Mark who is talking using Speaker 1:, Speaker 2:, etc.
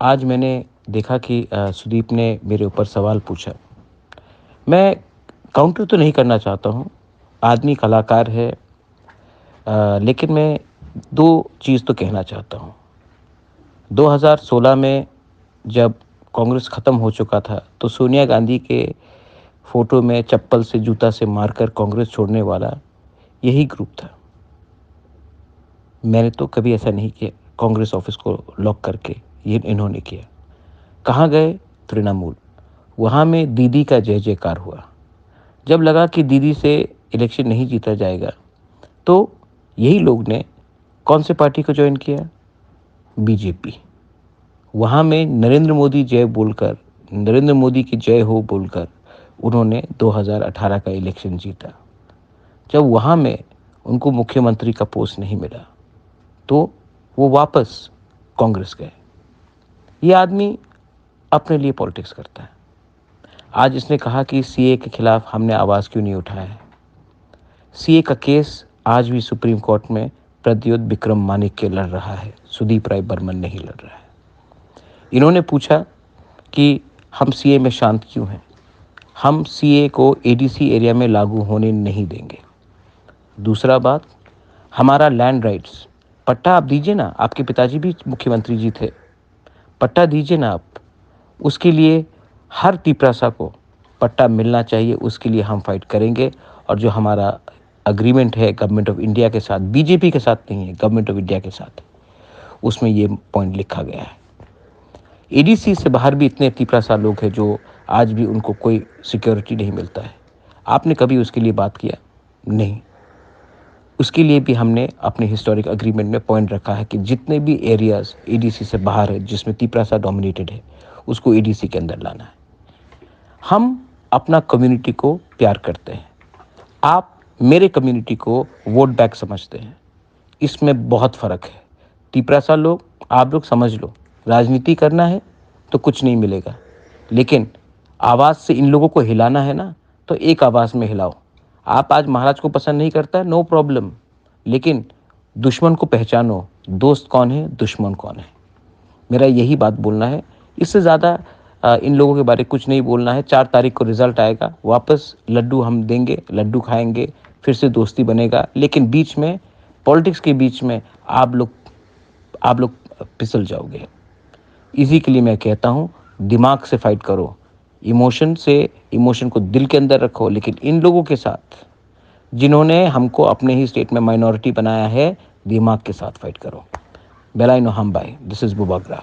Speaker 1: आज मैंने देखा कि सुदीप ने मेरे ऊपर सवाल पूछा। मैं काउंटर तो नहीं करना चाहता हूँ, आदमी कलाकार है। लेकिन मैं 2 चीज़ तो कहना चाहता हूँ। 2016 में जब कांग्रेस ख़त्म हो चुका था, तो सोनिया गांधी के फ़ोटो में चप्पल से, जूता से मारकर कांग्रेस छोड़ने वाला यही ग्रुप था। मैंने तो कभी ऐसा नहीं किया, कांग्रेस ऑफ़िस को लॉक करके, ये इन्होंने किया। कहाँ गए? तृणमूल। वहाँ में दीदी का जय-जयकार हुआ। जब लगा कि दीदी से इलेक्शन नहीं जीता जाएगा, तो यही लोग ने कौन से पार्टी को जॉइन किया? बीजेपी। वहाँ में नरेंद्र मोदी जय बोलकर, नरेंद्र मोदी की जय हो बोलकर उन्होंने 2018 का इलेक्शन जीता। जब वहाँ में उनको मुख्यमंत्री का पोस्ट नहीं मिला, तो वो वापस कांग्रेस गए। ये आदमी अपने लिए पॉलिटिक्स करता है। आज इसने कहा कि सीए के खिलाफ हमने आवाज़ क्यों नहीं उठाया है। सीए का केस आज भी सुप्रीम कोर्ट में प्रद्योत विक्रम मानिक्य लड़ रहा है, सुदीप राय बर्मन नहीं लड़ रहा है। इन्होंने पूछा कि हम सीए में शांत क्यों हैं। हम सीए को एडीसी एरिया में लागू होने नहीं देंगे। दूसरा बात, हमारा लैंड राइट्स, पट्टा आप दीजिए ना, आपके पिताजी भी मुख्यमंत्री जी थे, पट्टा दीजिए ना आप। उसके लिए हर तिपरासा को पट्टा मिलना चाहिए, उसके लिए हम फाइट करेंगे। और जो हमारा एग्रीमेंट है गवर्नमेंट ऑफ इंडिया के साथ, बीजेपी के साथ नहीं है, गवर्नमेंट ऑफ इंडिया के साथ, उसमें ये पॉइंट लिखा गया है। एडीसी से बाहर भी इतने तिपरासा लोग हैं जो आज भी उनको कोई सिक्योरिटी नहीं मिलता है। आपने कभी उसके लिए बात किया? नहीं। उसके लिए भी हमने अपने हिस्टोरिक एग्रीमेंट में पॉइंट रखा है कि जितने भी एरियाज़ एडीसी से बाहर है, जिसमें तिपरासा डोमिनेटेड है, उसको एडीसी के अंदर लाना है। हम अपना कम्युनिटी को प्यार करते हैं। आप मेरे कम्युनिटी को वोट बैंक समझते हैं। इसमें बहुत फ़र्क है। तिपरासा लोग, आप लोग समझ लो, राजनीति करना है तो कुछ नहीं मिलेगा, लेकिन आवाज़ से इन लोगों को हिलाना है ना, तो एक आवाज़ में हिलाओ। आप आज महाराज को पसंद नहीं करता, नो प्रॉब्लम, लेकिन दुश्मन को पहचानो, दोस्त कौन है, दुश्मन कौन है। मेरा यही बात बोलना है। इससे ज़्यादा इन लोगों के बारे में कुछ नहीं बोलना है। 4 तारीख को रिज़ल्ट आएगा, वापस लड्डू हम देंगे, लड्डू खाएंगे, फिर से दोस्ती बनेगा। लेकिन बीच में, पॉलिटिक्स के बीच में आप लोग फिसल जाओगे। इसी के लिए मैं कहता हूँ, दिमाग से फाइट करो, इमोशन को दिल के अंदर रखो। लेकिन इन लोगों के साथ, जिन्होंने हमको अपने ही स्टेट में माइनॉरिटी बनाया है, दिमाग के साथ फाइट करो। बेलाइनो हम बाय, दिस इज़ बुबाग्रा।